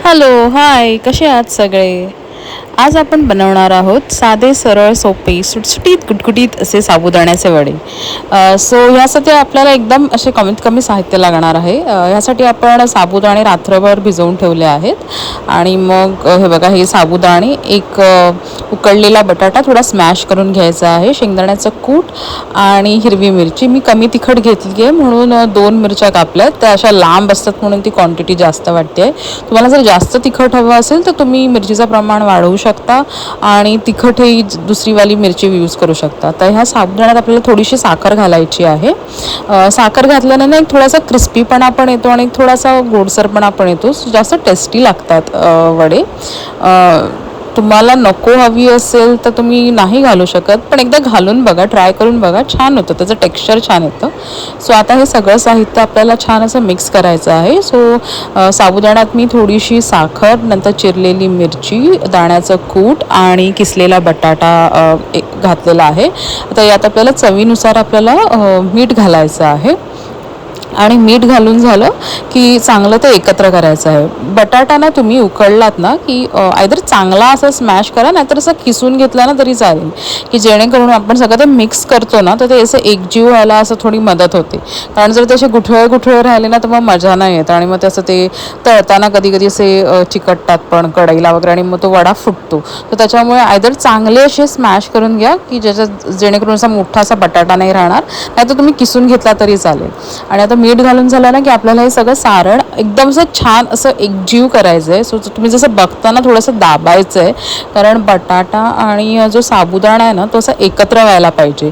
Hello, हाय, कसे आहात सगळे? आज आपण बनवणार आहोत साधे, सरळ, सोपे, सुटसुटीत, गुटगुटीत असे साबुदाण्याचे वडे. सो ह्यासाठी आपल्याला एकदम असे कमीत कमी साहित्य लागणार आहे. ह्यासाठी आपण साबुदाणे रात्रभर भिजवून ठेवले आहेत आणि मग हे बघा, हे साबुदाणे, एक उकडलेला बटाटा थोडा स्मॅश करून घ्यायचा आहे, शेंगदाण्याचं कूट आणि हिरवी मिरची. मी कमी तिखट घेतली आहे म्हणून 2 मिरच्या कापल्यात. त्या अशा लांब असतात म्हणून ती क्वांटिटी जास्त वाटते. तुम्हाला जर जास्त तिखट हवं असेल तर तुम्ही मिरचीचं प्रमाण वाढवू शकता आणि तिखट ही दुसरीवाली मिरची यूज करू शकता. तर ह्या साबुदाण्यात आपल्याला थोडीशी साखर घालायची आहे. साखर घातल्याने एक थोडासा क्रिस्पीपणा पण येतो आणि थोडासा गोडसरपणा पण येतो. जास्त टेस्टी लागतात वडे. तुम्हाला नको हवी असेल तर तुम्ही नाही घालू शकत, पण एकदा घालून बघा, ट्राय करून बघा, छान होतं, त्याचं टेक्स्चर छान येतं. सो आता हे सगळं साहित्य आपल्याला छान असं मिक्स करायचं आहे. सो साबुदाण्यात मी थोडीशी साखर, नंतर चिरलेली मिरची, दाण्याचं कूट आणि किसलेला बटाटा घातलेला आहे. आता यात आपल्याला चवीनुसार आपल्याला मीठ घालायचं आहे आणि मीठ घालून झालं की चांगलं ते एकत्र करायचं आहे. बटाटा ना तुम्ही उकळलात ना की आयदर चांगला असं स्मॅश करा, नाहीतर असं किसून घेतला ना तरी चालेल, की जेणेकरून आपण सगळं ते मिक्स करतो ना तर ते असं एकजीव व्हायला असं थोडी मदत होते. कारण जर ते गुठळे राहिले ना तर मग मजा नाही येत आणि मग त्याचं ते तळताना कधी कधी असे चिकटतात पण कढईला वगैरे आणि मग तो वडा फुटतो. तर त्याच्यामुळे आयदर चांगले असे स्मॅश करून घ्या की जेणेकरून असा मोठा असा बटाटा नाही राहणार, नाही तर तुम्ही किसून घेतला तरी चालेल. आणि आता मीठ घालून झालं ना की आपल्याला हे सगळं सारण एकदम असं छान असं एकजीव करायचं आहे. सो तुम्ही जसं बघताना थोडंसं दाबायचं आहे, कारण बटाटा आणि जो साबुदाणा आहे ना तो असं एकत्र व्हायला पाहिजे.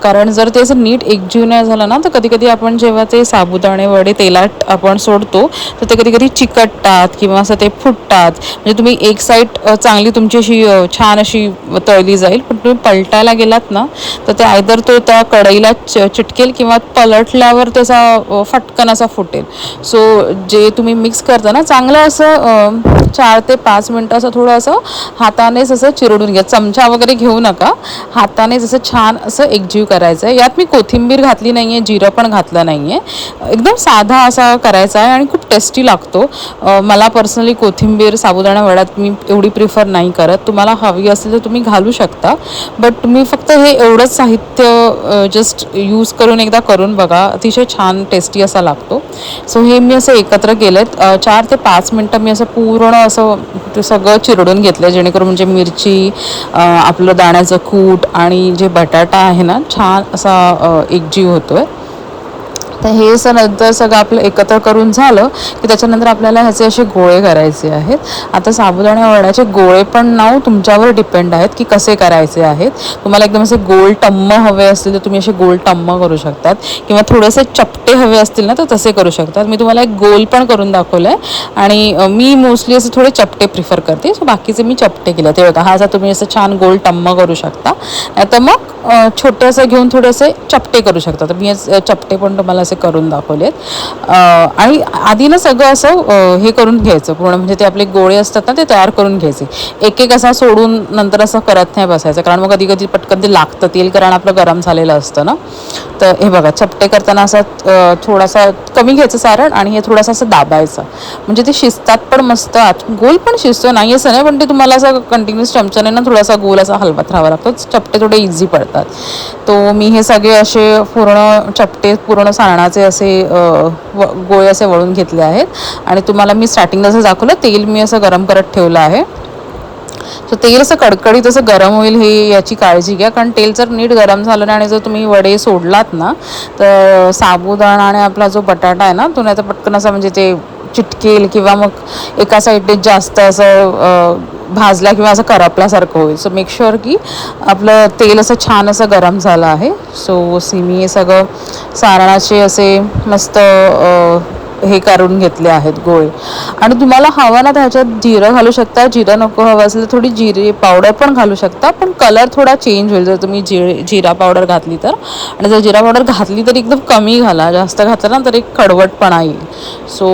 कारण जर ते असं नीट एकजीव नाही झालं ना तर कधी कधी आपण जेव्हा ते साबुदाणे वडे तेलात आपण सोडतो तर ते कधी कधी चिकटतात किंवा असं ते फुटतात. म्हणजे तुम्ही एक साईड चांगली तुमची अशी छान अशी तळली जाईल, पण तुम्ही पलटायला गेलात ना तर ते आयदर तो त्या कढईला चिटकेल किंवा पलटल्यावर त्याचा फटकन असा फुटेल. सो जे तुम्ही मिक्स करता ना चांगलं असं 4 ते 5 मिनटं असं थोडं असं हातानेच असं चिरडून घ्या, चमचा वगैरे घेऊ नका, हातानेच असं छान असं एकजीव करायचं आहे. यात मी कोथिंबीर घातली नाही आहे, जिरं पण घातलं नाही आहे, एकदम साधा असा करायचा आहे आणि खूप टेस्टी लागतो. मला पर्सनली कोथिंबीर साबुदाणा वड्यात मी एवढी प्रिफर नाही करत. तुम्हाला हवी असेल तर तुम्ही घालू शकता, बट तुम्ही फक्त हे एवढंच साहित्य जस्ट यूज करून एकदा करून बघा, अतिशय छान टेस्टी असा लागतो. सो हे मी असं एकत्र केलेत. 4 ते 5 मिनटं मी असं पूर्ण असं ते सगळं चिरडून घेतलं, जेणेकरून म्हणजे मिरची, आपलं दाण्याचं कूट आणि जे बटाटा आहे ना छान असा एकजीव होतोय. तर हे नंतर सगळं आपलं एकत्र करून झालं की त्याच्यानंतर आपल्याला ह्याचे असे गोळे करायचे आहेत. आता साबुदाणा वड्याचे गोळे पण नाव तुमच्यावर डिपेंड आहेत की कसे करायचे आहेत. तुम्हाला एकदम असे गोल टम्म हवे असतील तर तुम्ही असे गोल टम्म करू शकतात, किंवा थोडेसे चपटे हवे असतील ना तर तसे करू शकतात. मी तुम्हाला एक गोल पण करून दाखवलं आहे आणि मी मोस्टली असे थोडे चपटे प्रिफर करते. सो बाकीचे मी चपटे केले. ते बघा, हा असा तुम्ही असं छान गोल टम्म करू शकता, नाही तर मग छोटे असं घेऊन थोडेसे चपटे करू शकता. तर मी चपटे पण तुम्हाला असे करून दाखवलेत. आणि आधी ना सगळं असं हे करून घ्यायचं पूर्ण, म्हणजे ते आपले गोळे असतात ना ते तयार करून घ्यायचे. एक एक असा सोडून नंतर असं करत नाही बसायचं, कारण मग कधी कधी पटकन ते लागतं, तेल कारण आपलं गरम झालेलं असतं ना. तर हे बघा, चपटे करताना असं थोडासा कमी घ्यायचं सारण आणि हे थोडासा असं दाबायचं, म्हणजे ते शिजतात पण मस्त. गोल पण शिजतो, नाही असं नाही, पण ते तुम्हाला असं कंटिन्युअस चमच्याने ना थोडासा गोल असा हलवत राहावा लागतो. चपटे थोडे इझी पडतात. तो मी हे सगळे असे पूर्ण चपटे पूर्ण सारणाचे असे गोळे असे वळून घेतले आहेत. आणि तुम्हाला मी स्टार्टिंगला असं दाखवलं, तेल मी असं गरम करत ठेवलं आहे. सो तेल असं कडकडीत असं गरम होईल हे याची काळजी घ्या, कारण तेल जर नीट गरम झालं नाही आणि जर तुम्ही वडे सोडलात ना तर साबुदाणा आणि आपला जो बटाटा आहे ना तो नाही तर पटकन असं म्हणजे ते चिटकेल किंवा मग एका साईडने जास्त असं भाजला किंवा असं करपल्यासारखं होईल. सो मेक शुअर की आपलं तेल असं छान असं गरम झालं आहे. सो मी हे सगळं सारणाचे असे मस्त हे करून घेतले आहेत गोळे. आणि तुम्हाला हवं ना तर ह्याच्यात जिरं घालू शकता, जिरं नको हवं असेल तर थोडी जिरे पावडर पण घालू शकता, पण कलर थोडा चेंज होईल जर तुम्ही जिरा पावडर घातली तर. आणि जर जिरा पावडर घातली तर एकदम कमी घाला, जास्त घातलं ना तर एक कडवटपणा येईल. सो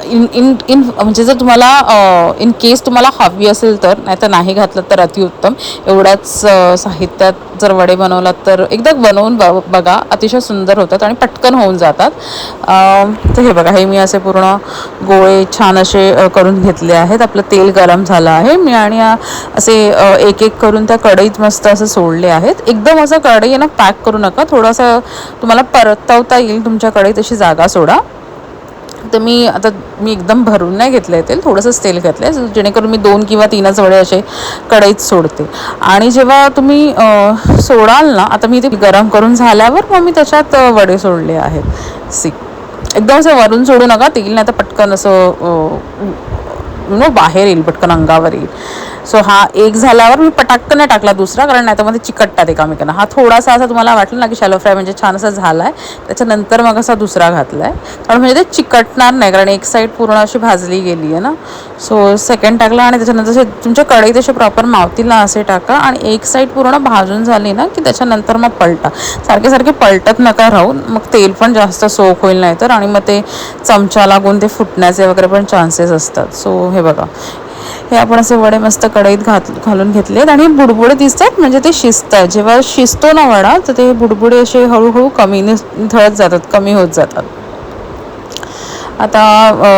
इन इन इन म्हणजे जर तुम्हाला इन केस तुम्हाला हवी असेल तर, नाही तर नाही घातलं तर अतिउत्तम. एवढ्याच साहित्यात जर वडे बनवलात तर एकदा बनवून बघा, अतिशय सुंदर होतात आणि पटकन होऊन जातात. तर हे बघा, हे मी असे पूर्ण गोळे छान असे करून घेतले आहेत. आपलं तेल गरम झालं आहे मी आणि असे एक एक करून त्या कढईत मस्त असं सोडले आहेत. एकदम असं कढई आहे ना पॅक करू नका, थोडंसं तुम्हाला परतवता येईल तुमच्या कढईत अशी जागा सोडा. तर मी एकदम भरून नाही घेतलं आहे तेल, थोडंसंच तेल घातलं आहे जेणेकरून मी 2 किंवा 3च वडे असे कढईत सोडते. आणि जेव्हा तुम्ही सोडाल ना, आता मी ते गरम करून झाल्यावर मग मी त्याच्यात वडे सोडले आहेत. एकदम असं वरून सोडू नका तेल, नाही तर पटकन असं बाहेर येईल, पटकन अंगावर येईल. सो हा एक झाल्यावर मी पटाक्कन नाही टाकला दुसरा, कारण नाही तर मध्ये चिकटतात एकामेकांना. हा थोडासा असा तुम्हाला वाटलं ना की शॅलो फ्राय म्हणजे छान असा झाला आहे, त्याच्यानंतर मग असा दुसरा घातला आहे, कारण म्हणजे ते चिकटणार नाही, कारण एक साईड पूर्ण अशी भाजली गेली आहे ना. सो सेकंड टाकला आणि त्याच्यानंतर तुमच्या कढईत असे प्रॉपर मावतील ना असे टाका, आणि एक साईड पूर्ण भाजून झाली ना की त्याच्यानंतर मग पलटा. सारखे सारखे पलटत नका राहून, मग तेल पण जास्त सोक होईल नाही तर, आणि मग ते चमचा लागून ते फुटण्याचे वगैरे पण चान्सेस असतात. सो हे बघा, हे आपण असे वडे मस्त कढईत घालून घेतलेत आणि बुडबुडे दिसतात म्हणजे ते शिजतात. जेव्हा शिजतो ना वडा तर ते बुडबुडे असे हळूहळू कमी निथळत जातात, कमी होत जातात. आता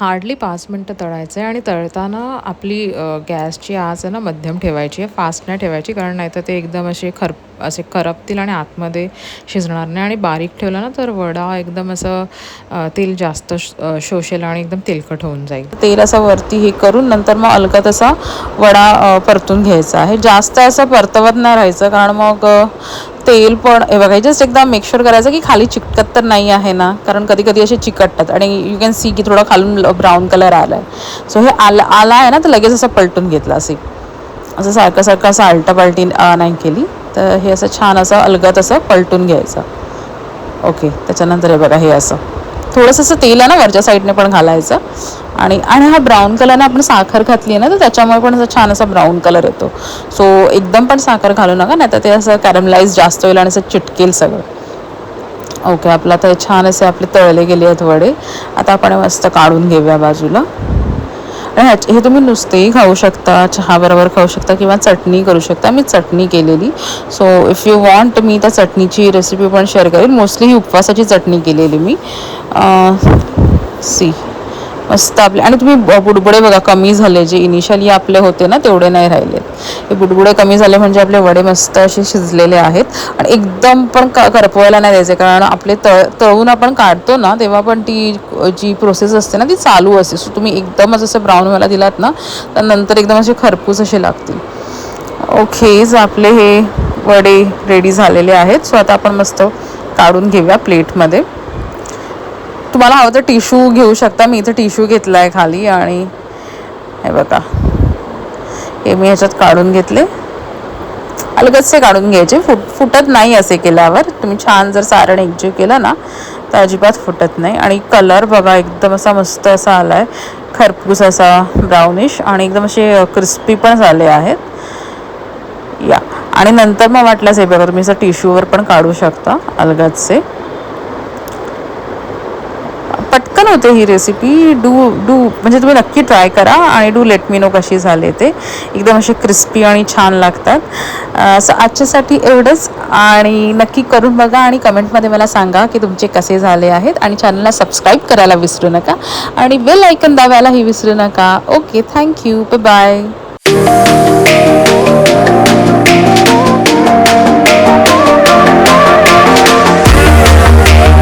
हार्डली 5 मिनटं तळायचं आहे, आणि तळताना आपली गॅसची आच आहे ना मध्यम ठेवायची आहे, फास्ट नाही ठेवायची, कारण नाही तर ते एकदम असे करपतील आणि आतमध्ये शिजणार नाही. आणि बारीक ठेवलं ना तर वडा एकदम असं तेल जास्त शोषेल आणि एकदम तेलकट होऊन जाईल. तेल असं वरती हे करून नंतर मग अलगद असा वडा परतून घ्यायचा आहे. जास्त असं परतवत नाही राहायचं, कारण मग तेल पण हे बघा, जस्ट एकदा मेकश्युअर करायचं की खाली चिकटत तर नाही आहे ना, कारण कधी कधी असे चिकटतात आणि यू कॅन सी की थोडा खालून ब्राऊन कलर आला आहे. सो हे आला आहे ना तर लगेच असं पलटून घेतलं, असं सारखं सारखं असं आलटापालटी नाही केली. तर हे असं छान असं अलगद असं पलटून घ्यायचं. ओके, त्याच्यानंतर हे बघा, हे असं थोडंसं असं तेल आहे ना वरच्या साईडने पण घालायचं, आणि हा ब्राऊन कलरने आपण साखर घातली आहे ना तर त्याच्यामुळे पण असं छान असा ब्राऊन कलर येतो. सो एकदम पण साखर घालू नका, नाही तर ते असं कॅरमलाइज जास्त होईल आणि असं चिटकेल सगळं. ओके, आपलं आता छान असे आपले तळले गेले आहेत वडे. आता आपण मस्त काढून घेऊया बाजूला. आणि हे तुम्ही नुसतेही खाऊ शकता, चहाबरोबर खाऊ शकता, किंवा चटणी करू शकता. मी चटणी केलेली, so if you want me त्या चटणीची रेसिपी पण शेअर करेन. मोस्टली ही उपवासाची चटणी केलेली मी. सी मस्त आपले, आणि तुम्ही बुडबुडे बघा कमी झाले, जे इनिशियली आपले होते ना तेवढे नाही राहिले. हे बुडबुडे कमी झाले म्हणजे आपले वडे मस्त असे शिजलेले आहेत. आणि एकदम पण करपवायला नाही द्यायचे, कारण आपले तळून आपण काढतो ना तेव्हा पण ती जी प्रोसेस असते ना ती चालू असते. सो तुम्ही एकदमच असं ब्राऊन व्हायला दिलात ना तर नंतर एकदम असे खरपूस असे लागतील. ओकेज, आपले हे वडे रेडी झालेले आहेत. सो आता आपण मस्त काढून घेऊया प्लेटमध्ये. तुम्हाला हवं तर टिश्यू घेऊ शकता, मी इथे टिश्यू घेतला आहे खाली. आणि हे बघा, हे मी ह्याच्यात काढून घेतले. अलगदचे काढून घ्यायचे, फुटत नाही असे केल्यावर. तुम्ही छान जर सारण एकजीव केलं ना तर अजिबात फुटत नाही. आणि कलर बघा एकदम असा मस्त असा आला आहे, खरपूस असा ब्राउनिश, आणि एकदम असे क्रिस्पी पण झाले आहेत या. आणि नंतर मग वाटल्यास हे बघा, तुम्ही असं टिश्यूवर पण काढू शकता अलगदचे. पटकन होते ही रेसिपी. डू म्हणजे तुम्ही नक्की ट्राय करा, आणि डू लेट मी नो कशी झाले ते. एकदम असे क्रिस्पी आणि छान लागतात. सो आजच्यासाठी एवढंच, आणि नक्की करून बघा आणि कमेंटमध्ये मला सांगा की तुमचे कसे झाले आहेत. आणि चॅनलला सबस्क्राईब करायला विसरू नका, आणि बेल आयकन दाबायलाही विसरू नका. Okay, thank you, bye bye.